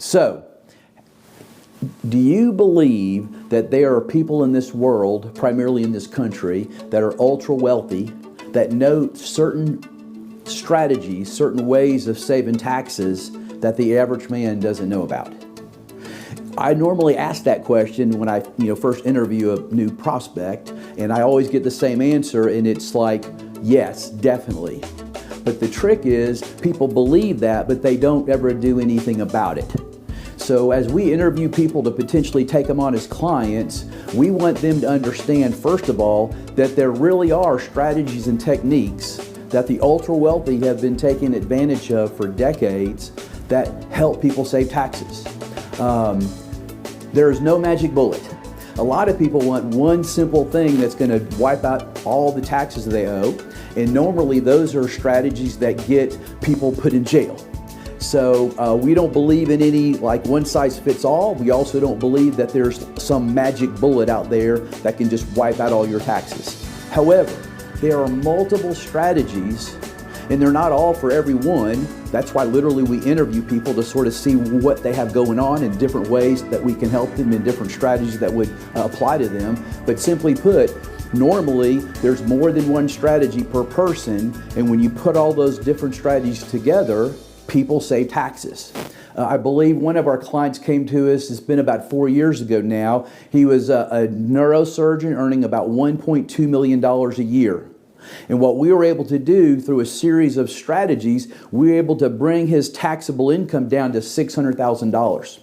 So, do you believe that there are people in this world, primarily in this country, that are ultra wealthy, that know certain strategies, certain ways of saving taxes that the average man doesn't know about? I normally ask that question when I first interview a new prospect, and I always get the same answer, and it's like, yes, definitely. But the trick is people believe that, but they don't ever do anything about it. So as we interview people to potentially take them on as clients, we want them to understand, first of all, that there really are strategies and techniques that the ultra wealthy have been taking advantage of for decades that help people save taxes. There is no magic bullet. A lot of people want one simple thing that's going to wipe out all the taxes they owe, and normally those are strategies that get people put in jail. So we don't believe in any like one size fits all. We also don't believe that there's some magic bullet out there that can just wipe out all your taxes. However, there are multiple strategies, and they're not all for everyone. That's why literally we interview people to sort of see what they have going on in different ways that we can help them in different strategies that would apply to them. But simply put, normally there's more than one strategy per person, and when you put all those different strategies together, people save taxes. I believe one of our clients came to us, it's been about 4 years ago now. He was a neurosurgeon earning about $1.2 million a year. And what we were able to do through a series of strategies, we were able to bring his taxable income down to $600,000.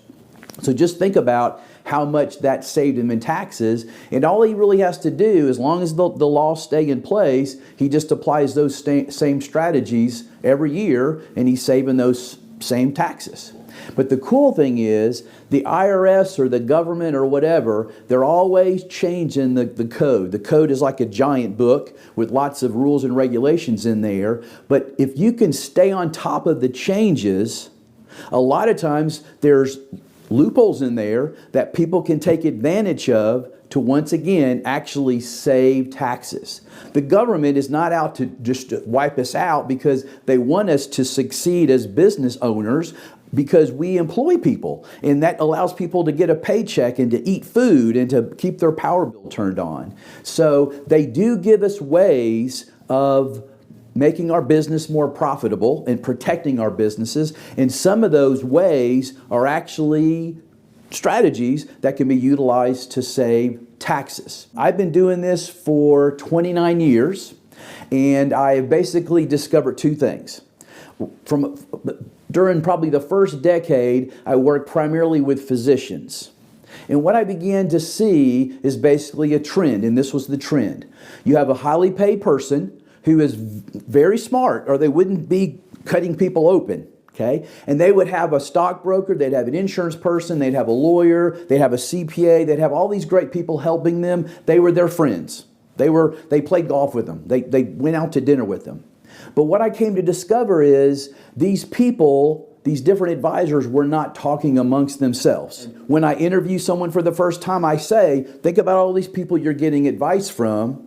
So just think about how much that saved him in taxes. And all he really has to do, as long as the laws stay in place, he just applies those same strategies every year, and he's saving those same taxes. But the cool thing is, the IRS or the government or whatever, they're always changing the code. The code is like a giant book with lots of rules and regulations in there. But if you can stay on top of the changes, a lot of times there's loopholes in there that people can take advantage of to once again actually save taxes. The government is not out to just wipe us out because they want us to succeed as business owners, because we employ people, and that allows people to get a paycheck and to eat food and to keep their power bill turned on. So they do give us ways of making our business more profitable and protecting our businesses, and some of those ways are actually strategies that can be utilized to save taxes. I've been doing this for 29 years, and I have basically discovered two things. During probably the first decade, I worked primarily with physicians. And what I began to see is basically a trend, and this was the trend. You have a highly paid person who is very smart, or they wouldn't be cutting people open, okay? And they would have a stockbroker, they'd have an insurance person, they'd have a lawyer, they'd have a CPA, they'd have all these great people helping them. They were their friends. They played golf with them. They went out to dinner with them. But what I came to discover is these people, these different advisors, were not talking amongst themselves. When I interview someone for the first time, I say, think about all these people you're getting advice from.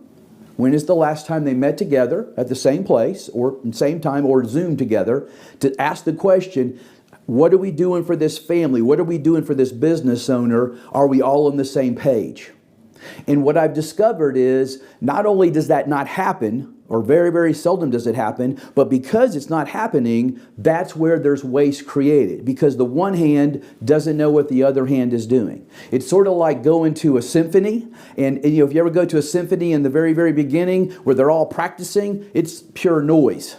When is the last time they met together at the same place or same time or Zoom together to ask the question, what are we doing for this family? What are we doing for this business owner? Are we all on the same page? And what I've discovered is not only does that not happen, or very, very seldom does it happen, but because it's not happening, that's where there's waste created, because the one hand doesn't know what the other hand is doing. It's sort of like going to a symphony, and if you ever go to a symphony in the very, very beginning where they're all practicing, it's pure noise.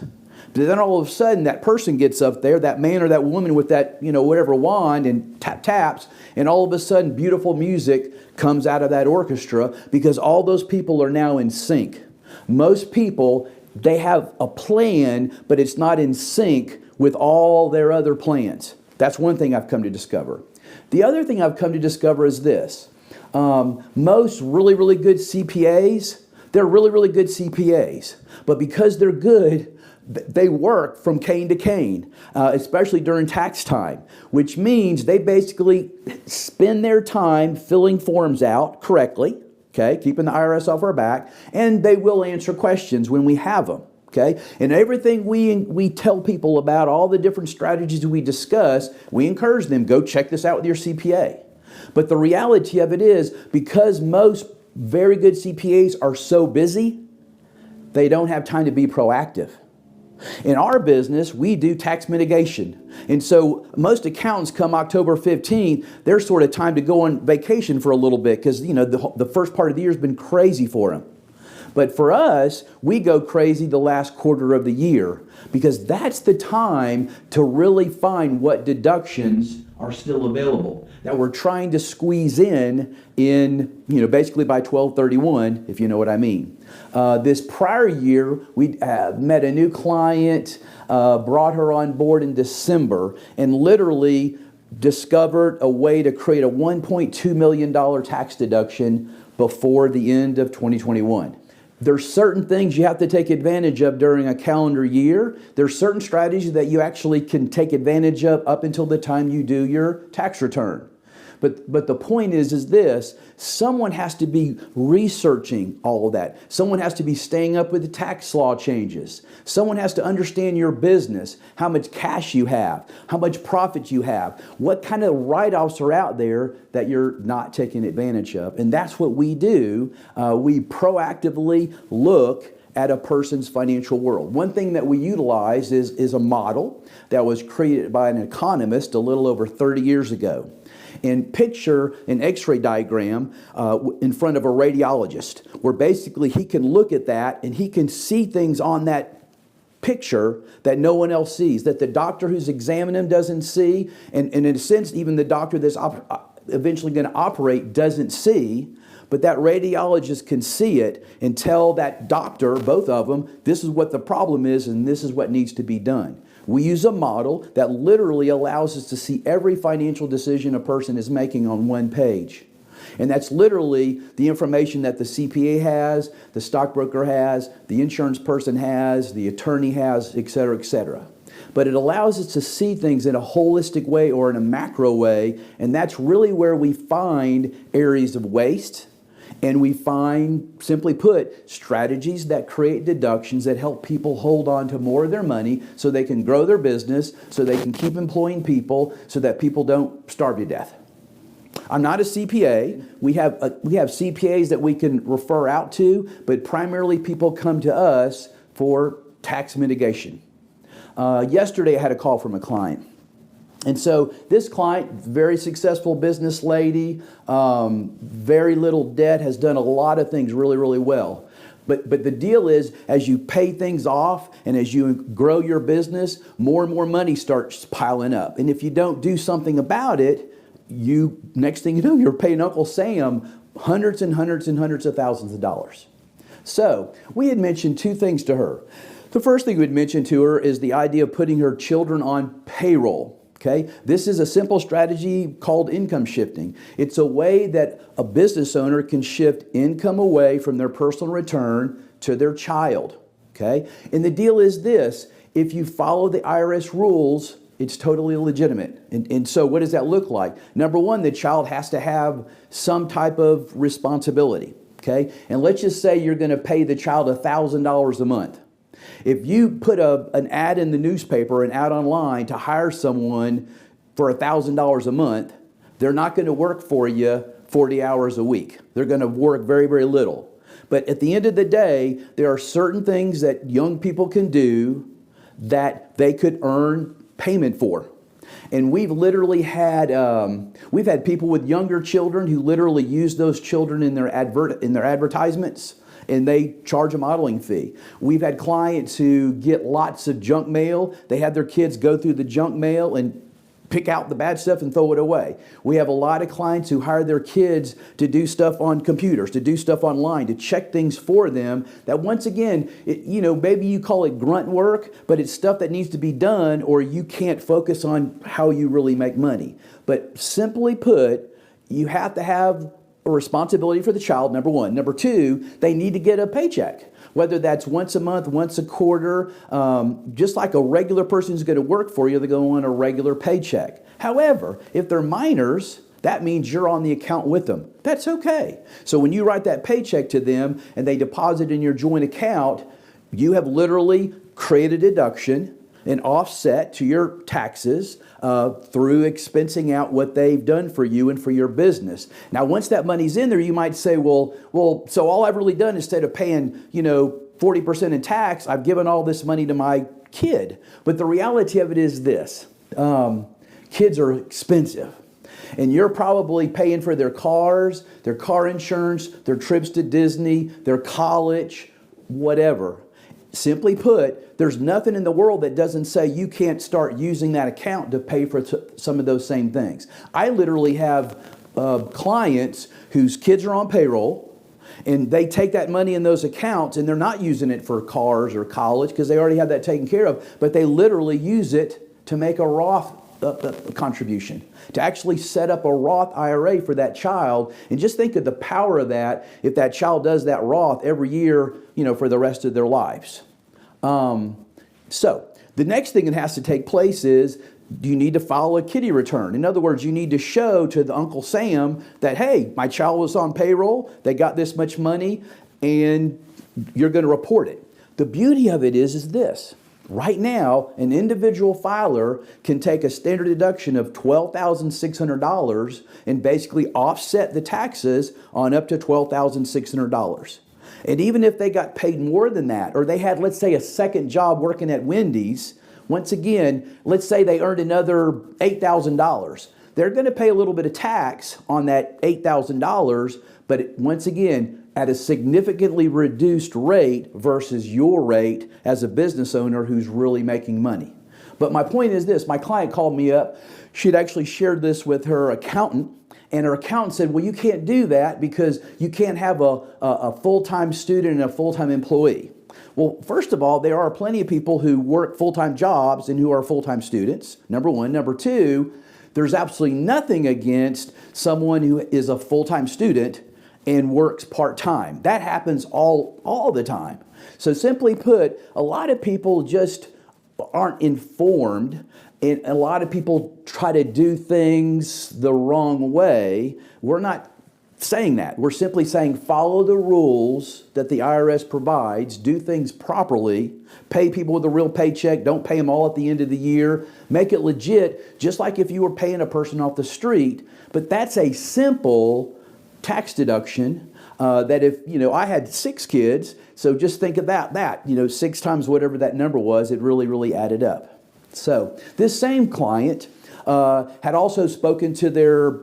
But then all of a sudden that person gets up there, that man or that woman with that, whatever wand, and taps, and all of a sudden beautiful music comes out of that orchestra because all those people are now in sync. Most people, they have a plan, but it's not in sync with all their other plans. That's one thing I've come to discover. The other thing I've come to discover is this. Most really, really good CPAs, they're really, really good CPAs. But because they're good, they work from cane to cane, especially during tax time, which means they basically spend their time filling forms out correctly, okay, keeping the IRS off our back, and they will answer questions when we have them, Okay? And everything we tell people about, all the different strategies we discuss, we encourage them, go check this out with your CPA. But the reality of it is, because most very good CPAs are so busy, they don't have time to be proactive. In our business, we do tax mitigation. And so most accountants come October 15th, they're sort of time to go on vacation for a little bit because, the first part of the year has been crazy for them. But for us, we go crazy the last quarter of the year because that's the time to really find what deductions are still available that we're trying to squeeze in basically by 12/31, if you know what I mean. This prior year, we met a new client, brought her on board in December, and literally discovered a way to create a $1.2 million tax deduction before the end of 2021. There's certain things you have to take advantage of during a calendar year. There's certain strategies that you actually can take advantage of up until the time you do your tax return. But the point is this: someone has to be researching all of that. Someone has to be staying up with the tax law changes. Someone has to understand your business, how much cash you have, how much profit you have, what kind of write-offs are out there that you're not taking advantage of. And that's what we do. We proactively look at a person's financial world. One thing that we utilize is a model that was created by an economist a little over 30 years ago. And picture an x-ray diagram in front of a radiologist, where basically he can look at that and he can see things on that picture that no one else sees, that the doctor who's examining him doesn't see, and in a sense even the doctor that's eventually going to operate doesn't see. But that radiologist can see it and tell that doctor, both of them, this is what the problem is and this is what needs to be done. We use a model that literally allows us to see every financial decision a person is making on one page. And that's literally the information that the CPA has, the stockbroker has, the insurance person has, the attorney has, et cetera, et cetera. But it allows us to see things in a holistic way or in a macro way, and that's really where we find areas of waste. And we find, simply put, strategies that create deductions that help people hold on to more of their money so they can grow their business, so they can keep employing people, so that people don't starve to death. I'm not a CPA. We have CPAs that we can refer out to, but primarily people come to us for tax mitigation. Yesterday I had a call from a client. And so this client, very successful business lady, very little debt, has done a lot of things really, really well. But the deal is, as you pay things off and as you grow your business, more and more money starts piling up. And if you don't do something about it, next thing you know, you're paying Uncle Sam hundreds and hundreds and hundreds of thousands of dollars. So we had mentioned two things to her. The first thing we had mentioned to her is the idea of putting her children on payroll. Okay? This is a simple strategy called income shifting. It's a way that a business owner can shift income away from their personal return to their child. Okay? And the deal is this: if you follow the IRS rules, it's totally legitimate. And so what does that look like? Number one, the child has to have some type of responsibility. Okay? And let's just say you're going to pay the child $1,000 a month. If you put an ad in the newspaper, an ad online to hire someone for $1,000 a month, they're not going to work for you 40 hours a week. They're going to work very, very little. But at the end of the day, there are certain things that young people can do that they could earn payment for. And we've literally had people with younger children who literally use those children in their advertisements, and they charge a modeling fee. We've had clients who get lots of junk mail. They have their kids go through the junk mail and pick out the bad stuff and throw it away. We have a lot of clients who hire their kids to do stuff on computers, to do stuff online, to check things for them that, once again, maybe you call it grunt work, but it's stuff that needs to be done, or you can't focus on how you really make money. But simply put, you have to have a responsibility for the child, number one. Number two, they need to get a paycheck, whether that's once a month, once a quarter. Just like a regular person who's going to work for you, they're going to want a regular paycheck. However, if they're minors, that means you're on the account with them. That's okay. So when you write that paycheck to them and they deposit in your joint account, You have literally created a deduction, an offset to your taxes through expensing out what they've done for you and for your business. Now, once that money's in there, you might say, well, so all I've really done instead of paying, 40% in tax, I've given all this money to my kid. But the reality of it is this. Kids are expensive. And you're probably paying for their cars, their car insurance, their trips to Disney, their college, whatever. Simply put, there's nothing in the world that doesn't say you can't start using that account to pay for some of those same things. I literally have clients whose kids are on payroll, and they take that money in those accounts, and they're not using it for cars or college because they already have that taken care of, but they literally use it to make a Roth contribution, to actually set up a Roth IRA for that child. And just think of the power of that if that child does that Roth every year, for the rest of their lives. So the next thing that has to take place is, you need to file a kiddie return. In other words, you need to show to the Uncle Sam that, hey, my child was on payroll, they got this much money, and you're going to report it. The beauty of it is this. Right now, an individual filer can take a standard deduction of $12,600 and basically offset the taxes on up to $12,600. And even if they got paid more than that, or they had, let's say, a second job working at Wendy's, once again, let's say they earned another $8,000. They're going to pay a little bit of tax on that $8,000, but once again, at a significantly reduced rate versus your rate as a business owner who's really making money. But my point is this, my client called me up. She'd actually shared this with her accountant, and her accountant said, well, you can't do that because you can't have a full-time student and a full-time employee. Well, first of all, there are plenty of people who work full-time jobs and who are full-time students, number one. Number two, there's absolutely nothing against someone who is a full-time student and works part-time. That happens all the time. So simply put, a lot of people just aren't informed, and a lot of people try to do things the wrong way. We're not saying that. We're simply saying follow the rules that the IRS provides, do things properly, pay people with a real paycheck, don't pay them all at the end of the year, make it legit, just like if you were paying a person off the street. But that's a simple tax deduction that if, I had 6 kids, so just think of that, 6 times whatever that number was, it really added up. So this same client had also spoken to their,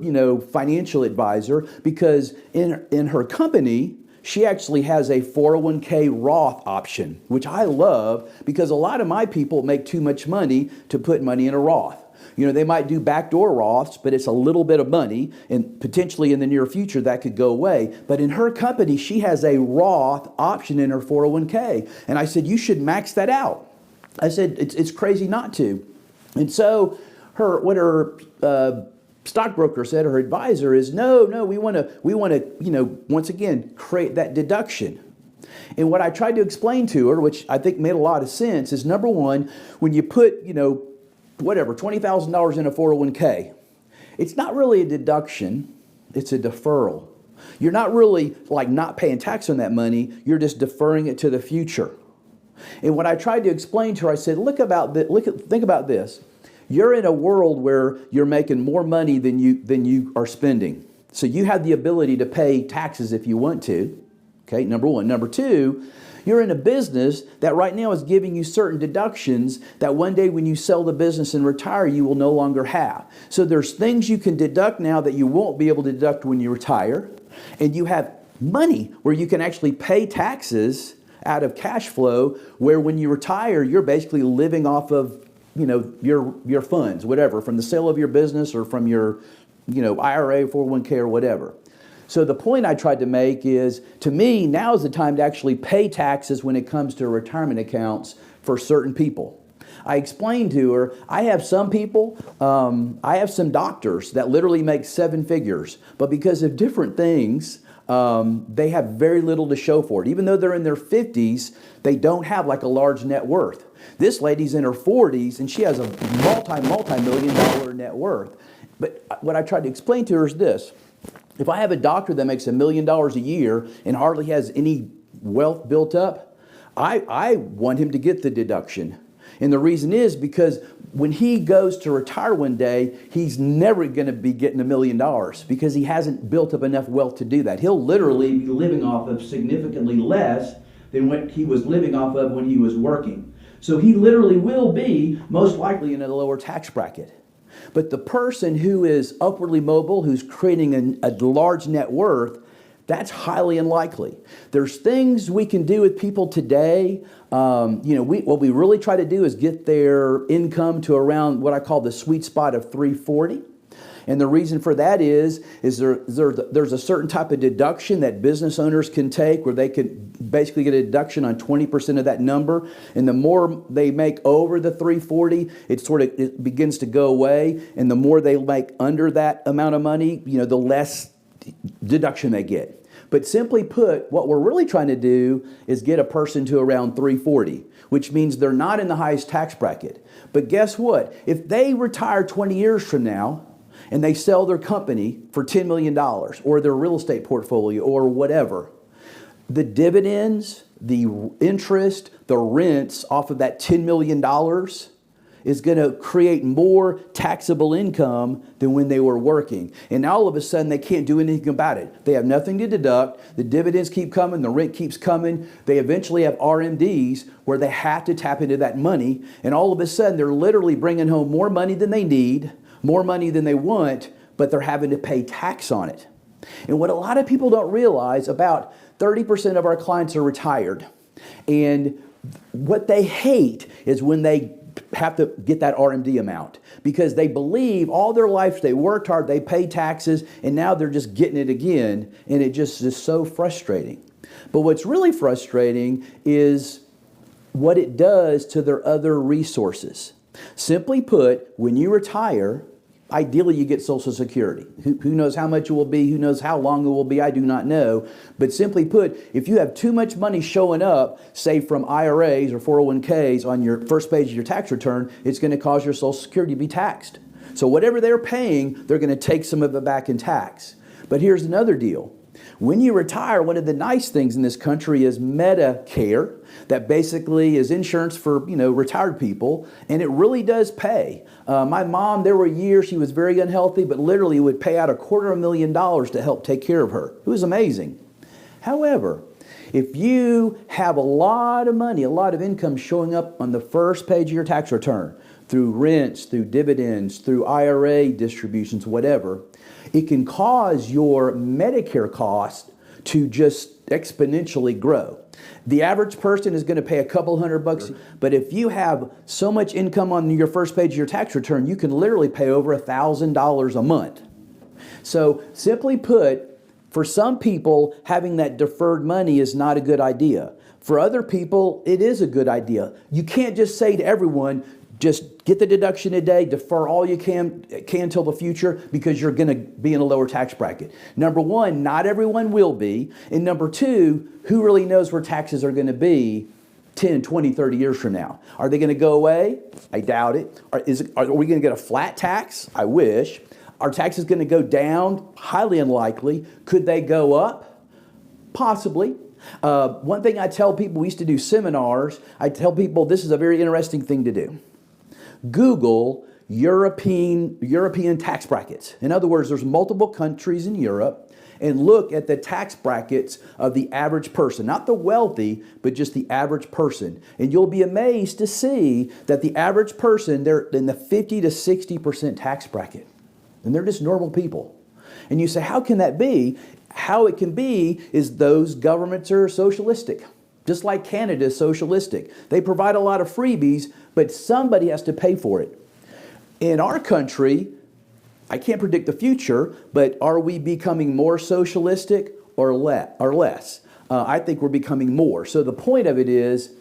financial advisor, because in her company, she actually has a 401k Roth option, which I love because a lot of my people make too much money to put money in a Roth. They might do backdoor Roths, but it's a little bit of money, and potentially in the near future that could go away. But in her company, she has a Roth option in her 401k. And I said, you should max that out. I said, it's crazy not to. And so what her stockbroker said, or her advisor, is no, we want to, once again, create that deduction. And what I tried to explain to her, which I think made a lot of sense, is number one, when you put, $20,000 in a 401k, it's not really a deduction, it's a deferral. You're not really not paying tax on that money, you're just deferring it to the future. And what I tried to explain to her, I said, think about this. You're in a world where you're making more money than you are spending. So you have the ability to pay taxes if you want to. Okay, number one. Number two, you're in a business that right now is giving you certain deductions that one day when you sell the business and retire, you will no longer have. So there's things you can deduct now that you won't be able to deduct when you retire. And you have money where you can actually pay taxes out of cash flow, where when you retire, you're basically living off of, your funds, whatever, from the sale of your business or from your, IRA, 401k or whatever. So the point I tried to make is, to me, now is the time to actually pay taxes when it comes to retirement accounts for certain people. I explained to her, I have some people, I have some doctors that literally make 7 figures, but because of different things, they have very little to show for it. Even though they're in their 50s, they don't have a large net worth. This lady's in her 40s, and she has a multi-million-dollar net worth. But what I tried to explain to her is this. If I have a doctor that makes $1 million a year and hardly has any wealth built up, I want him to get the deduction. And the reason is because when he goes to retire one day, he's never going to be getting $1 million because he hasn't built up enough wealth to do that. He'll literally be living off of significantly less than what he was living off of when he was working. So he literally will be most likely in a lower tax bracket. But the person who is upwardly mobile, who's creating a large net worth, that's highly unlikely. There's things we can do with people today. What we really try to do is get their income to around what I call the sweet spot of 340. And the reason for that is there's a certain type of deduction that business owners can take where they can basically get a deduction on 20% of that number. And the more they make over the 340, it begins to go away. And the more they make under that amount of money, the less deduction they get. But simply put, what we're really trying to do is get a person to around 340, which means they're not in the highest tax bracket. But guess what? If they retire 20 years from now and they sell their company for $10 million or their real estate portfolio or whatever, the dividends, the interest, the rents off of that $10 million is going to create more taxable income than when they were working. And now all of a sudden they can't do anything about it. They have nothing to deduct. The dividends keep coming. The rent keeps coming. They eventually have RMDs where they have to tap into that money. And all of a sudden they're literally bringing home more money than they need, more money than they want, but they're having to pay tax on it. And what a lot of people don't realize, about 30% of our clients are retired. And what they hate is when they have to get that RMD amount because they believe all their life they worked hard, they paid taxes, and now they're just getting it again, and it just is so frustrating. But what's really frustrating is what it does to their other resources. Simply put, when you retire, ideally you get Social Security. Who knows how much it will be? Who knows how long it will be? I do not know. But simply put, if you have too much money showing up, say from IRAs or 401ks on your first page of your tax return, it's going to cause your Social Security to be taxed. So whatever they're paying, they're going to take some of it back in tax. But here's another deal. When you retire, one of the nice things in this country is Medicare, that basically is insurance for retired people, and it really does pay. My mom, there were years she was very unhealthy, but literally would pay out $250,000 to help take care of her. It was amazing. However, if you have a lot of money, a lot of income showing up on the first page of your tax return, through rents, through dividends, through IRA distributions, whatever, it can cause your Medicare cost to just exponentially grow. The average person is going to pay a couple $100, but if you have so much income on your first page of your tax return, you can literally pay over $1,000 a month. So simply put, for some people, having that deferred money is not a good idea. For other people, it is a good idea. You can't just say to everyone, just get the deduction today, defer all you can till the future because you're going to be in a lower tax bracket. Number one, not everyone will be. And number two, who really knows where taxes are going to be 10, 20, 30 years from now? Are they going to go away? I doubt it. Are we going to get a flat tax? I wish. Are taxes going to go down? Highly unlikely. Could they go up? Possibly. One thing I tell people, we used to do seminars, I tell people this is a very interesting thing to do. Google European tax brackets. In other words, there's multiple countries in Europe, and look at the tax brackets of the average person, not the wealthy, but just the average person. And you'll be amazed to see that the average person, they're in the 50 to 60% tax bracket. And they're just normal people. And you say, how can that be? How it can be is those governments are socialistic. Just like Canada is socialistic. They provide a lot of freebies, but somebody has to pay for it. In our country, I can't predict the future, but are we becoming more socialistic or less? I think we're becoming more. So the point of it is,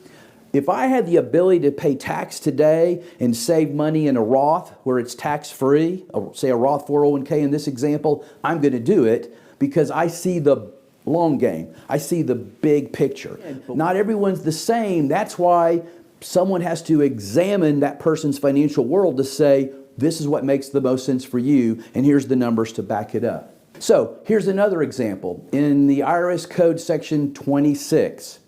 if I had the ability to pay tax today and save money in a Roth where it's tax-free, say a Roth 401k in this example, I'm going to do it because I see the long game. I see the big picture. Not everyone's the same. That's why someone has to examine that person's financial world to say, this is what makes the most sense for you, and here's the numbers to back it up. So here's another example. In the IRS Code section 26,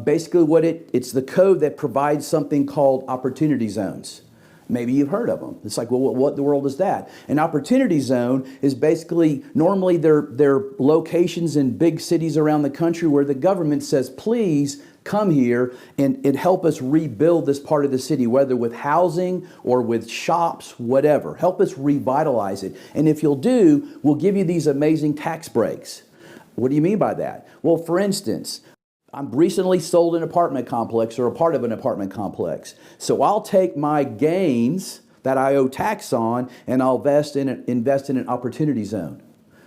Basically, it's the code that provides something called opportunity zones. Maybe you've heard of them. It's like, well, what in the world is that? An opportunity zone is basically, normally they're locations in big cities around the country where the government says, please come here and help us rebuild this part of the city, whether with housing or with shops, whatever. Help us revitalize it. And if you'll do, we'll give you these amazing tax breaks. What do you mean by that? Well, for instance, I'm recently sold an apartment complex or a part of an apartment complex. So I'll take my gains that I owe tax on and I'll invest in an opportunity zone.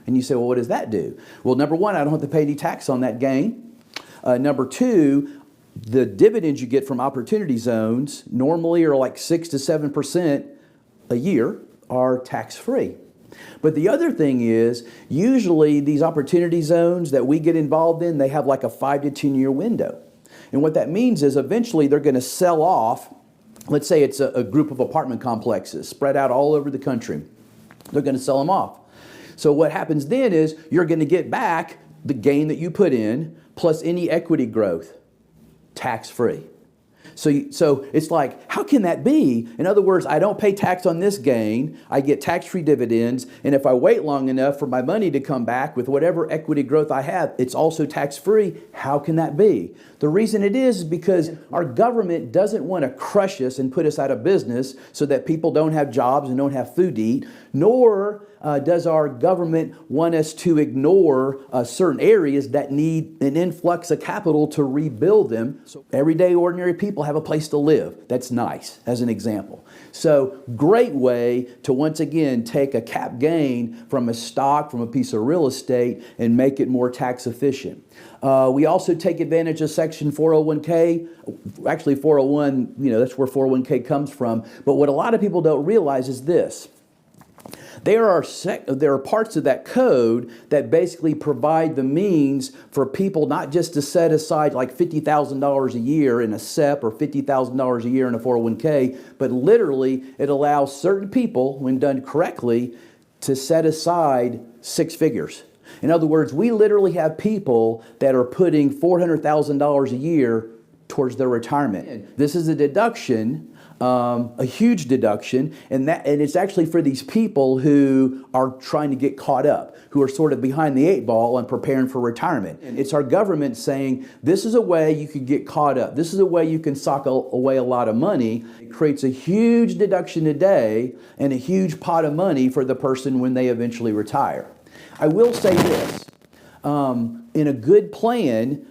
And you say, well, what does that do? Well, number one, I don't have to pay any tax on that gain. Number two, the dividends you get from opportunity zones normally are like 6 to 7% a year are tax-free. But the other thing is, usually these opportunity zones that we get involved in, they have like a 5 to 10 year window. And what that means is eventually they're going to sell off. Let's say it's a group of apartment complexes spread out all over the country. They're going to sell them off. So what happens then is you're going to get back the gain that you put in plus any equity growth, tax-free. So it's like, how can that be? In other words, I don't pay tax on this gain, I get tax-free dividends, and if I wait long enough for my money to come back with whatever equity growth I have, it's also tax-free. How can that be? The reason it is because our government doesn't want to crush us and put us out of business so that people don't have jobs and don't have food to eat, nor does our government want us to ignore certain areas that need an influx of capital to rebuild them. So everyday ordinary people have a place to live. That's nice, as an example. So great way to once again take a cap gain from a stock, from a piece of real estate, and make it more tax efficient. We also take advantage of Section 401k. Actually, 401, that's where 401k comes from. But what a lot of people don't realize is this. There are parts of that code that basically provide the means for people not just to set aside like $50,000 a year in a SEP or $50,000 a year in a 401k, but literally it allows certain people, when done correctly, to set aside 6 figures. In other words, we literally have people that are putting $400,000 a year towards their retirement. This is a deduction, a huge deduction, and it's actually for these people who are trying to get caught up, who are sort of behind the 8 ball and preparing for retirement. And it's our government saying, this is a way you can get caught up. This is a way you can sock away a lot of money. It creates a huge deduction today and a huge pot of money for the person when they eventually retire. I will say this, in a good plan,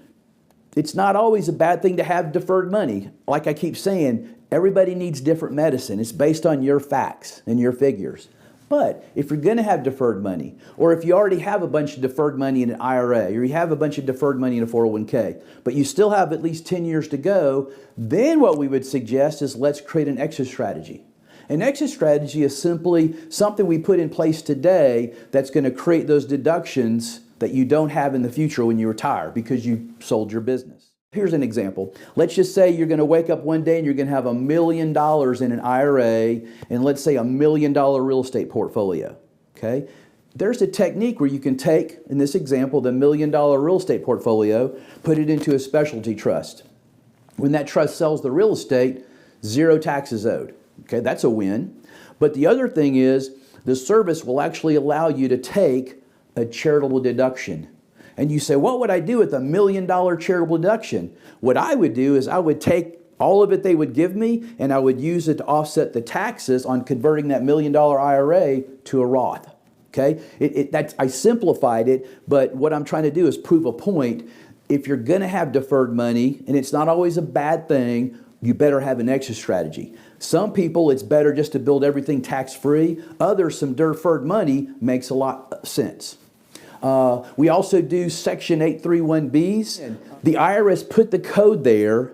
it's not always a bad thing to have deferred money. Like I keep saying, everybody needs different medicine. It's based on your facts and your figures. But if you're going to have deferred money, or if you already have a bunch of deferred money in an IRA, or you have a bunch of deferred money in a 401k, but you still have at least 10 years to go, then what we would suggest is let's create an exit strategy. An exit strategy is simply something we put in place today that's going to create those deductions that you don't have in the future when you retire because you sold your business. Here's an example. Let's just say you're going to wake up one day and you're going to have $1 million in an IRA and let's say $1 million real estate portfolio. Okay? There's a technique where you can take, in this example, the $1 million real estate portfolio, put it into a specialty trust. When that trust sells the real estate, 0 taxes owed. Okay, that's a win. But the other thing is the service will actually allow you to take a charitable deduction. And you say, what would I do with $1 million charitable deduction? What I would do is I would take all of it they would give me and I would use it to offset the taxes on converting that $1 million IRA to a Roth. Okay, I simplified it, but what I'm trying to do is prove a point. If you're going to have deferred money, and it's not always a bad thing, you better have an exit strategy. Some people, it's better just to build everything tax-free. Others, some deferred money makes a lot of sense. We also do Section 831Bs. The IRS put the code there,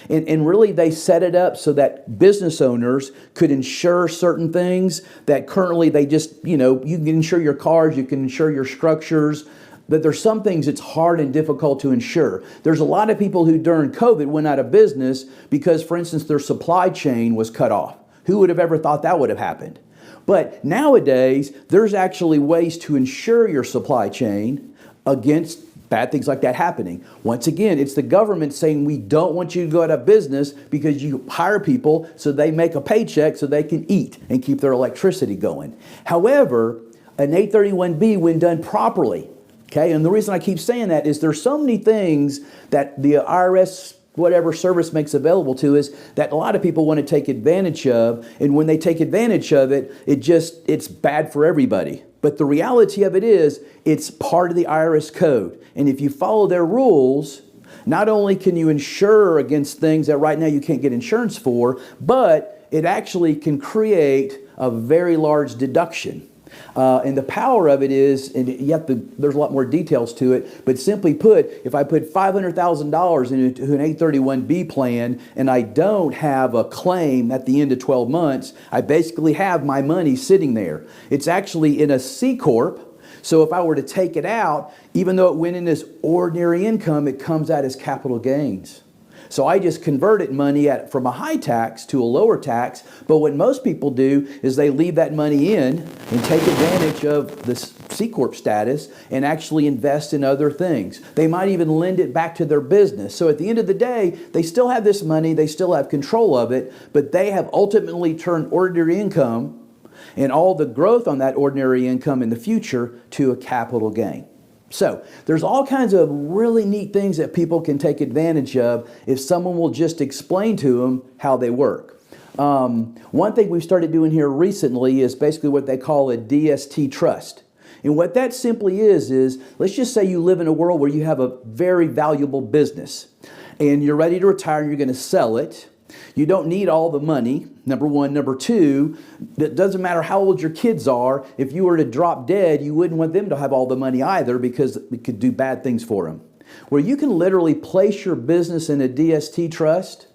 and really they set it up so that business owners could insure certain things that currently they just, you can insure your cars, you can insure your structures, but there's some things it's hard and difficult to insure. There's a lot of people who during COVID went out of business because, for instance, their supply chain was cut off. Who would have ever thought that would have happened? But nowadays, there's actually ways to insure your supply chain against bad things like that happening. Once again, it's the government saying we don't want you to go out of business because you hire people so they make a paycheck so they can eat and keep their electricity going. However, an 831B, when done properly, okay, and the reason I keep saying that is there's so many things that the IRS whatever service makes available to us that a lot of people want to take advantage of, and when they take advantage of it, it's bad for everybody. But the reality of it is, it's part of the IRS code. And if you follow their rules, not only can you insure against things that right now you can't get insurance for, but it actually can create a very large deduction. And the power of it is, and there's a lot more details to it, but simply put, if I put $500,000 into an 831B plan and I don't have a claim at the end of 12 months, I basically have my money sitting there. It's actually in a C Corp, so if I were to take it out, even though it went in as ordinary income, it comes out as capital gains. So I just converted money from a high tax to a lower tax. But what most people do is they leave that money in and take advantage of the C Corp status and actually invest in other things. They might even lend it back to their business. So at the end of the day, they still have this money, they still have control of it, but they have ultimately turned ordinary income and all the growth on that ordinary income in the future to a capital gain. So there's all kinds of really neat things that people can take advantage of if someone will just explain to them how they work. One thing we've started doing here recently is basically what they call a DST trust. And what that simply is let's just say you live in a world where you have a very valuable business and you're ready to retire and you're going to sell it. You don't need all the money, number one. Number two, it doesn't matter how old your kids are. If you were to drop dead, you wouldn't want them to have all the money either because it could do bad things for them. Where you can literally place your business in a DST trust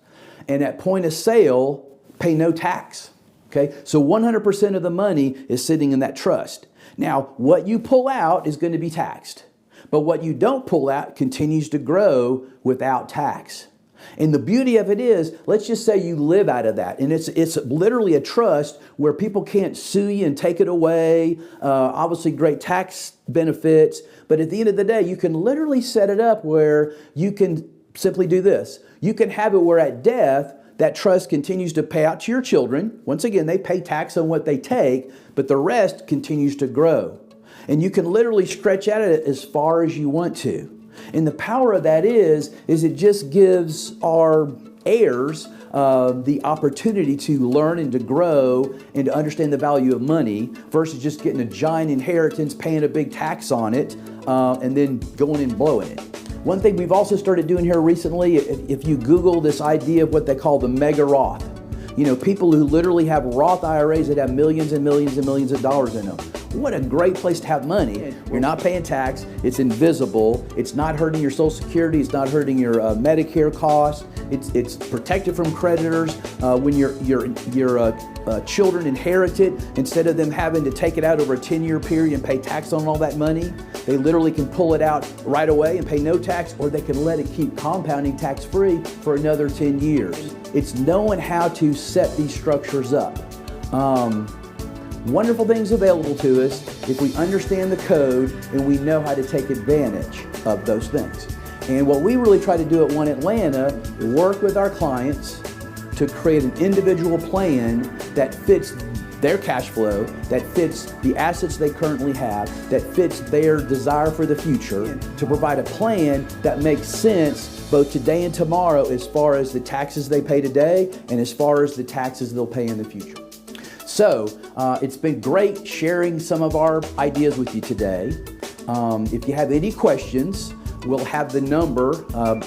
and at point of sale, pay no tax. Okay, so 100% of the money is sitting in that trust. Now, what you pull out is going to be taxed, but what you don't pull out continues to grow without tax. And the beauty of it is, let's just say you live out of that. And it's literally a trust where people can't sue you and take it away. Obviously, great tax benefits. But at the end of the day, you can literally set it up where you can simply do this. You can have it where at death, that trust continues to pay out to your children. Once again, they pay tax on what they take, but the rest continues to grow. And you can literally stretch out it as far as you want to. And the power of that is it just gives our heirs the opportunity to learn and to grow and to understand the value of money versus just getting a giant inheritance, paying a big tax on it, and then going and blowing it. One thing we've also started doing here recently, if you Google this idea of what they call the mega Roth, people who literally have Roth IRAs that have millions and millions and millions of dollars in them. What a great place to have money. You're not paying tax, it's invisible, it's not hurting your Social Security, it's not hurting your Medicare costs, it's protected from creditors. When your children inherit it, instead of them having to take it out over a 10-year period and pay tax on all that money, they literally can pull it out right away and pay no tax, or they can let it keep compounding tax-free for another 10 years. It's knowing how to set these structures up. Wonderful things available to us if we understand the code and we know how to take advantage of those things. And what we really try to do at One Atlanta, work with our clients to create an individual plan that fits their cash flow, that fits the assets they currently have, that fits their desire for the future, to provide a plan that makes sense both today and tomorrow as far as the taxes they pay today and as far as the taxes they'll pay in the future. So it's been great sharing some of our ideas with you today. If you have any questions, we'll have the number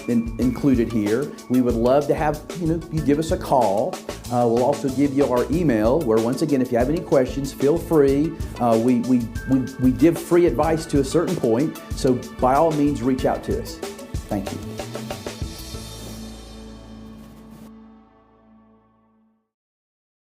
included here. We would love to have you give us a call. We'll also give you our email where, once again, if you have any questions, feel free. We give free advice to a certain point, so by all means reach out to us. Thank you.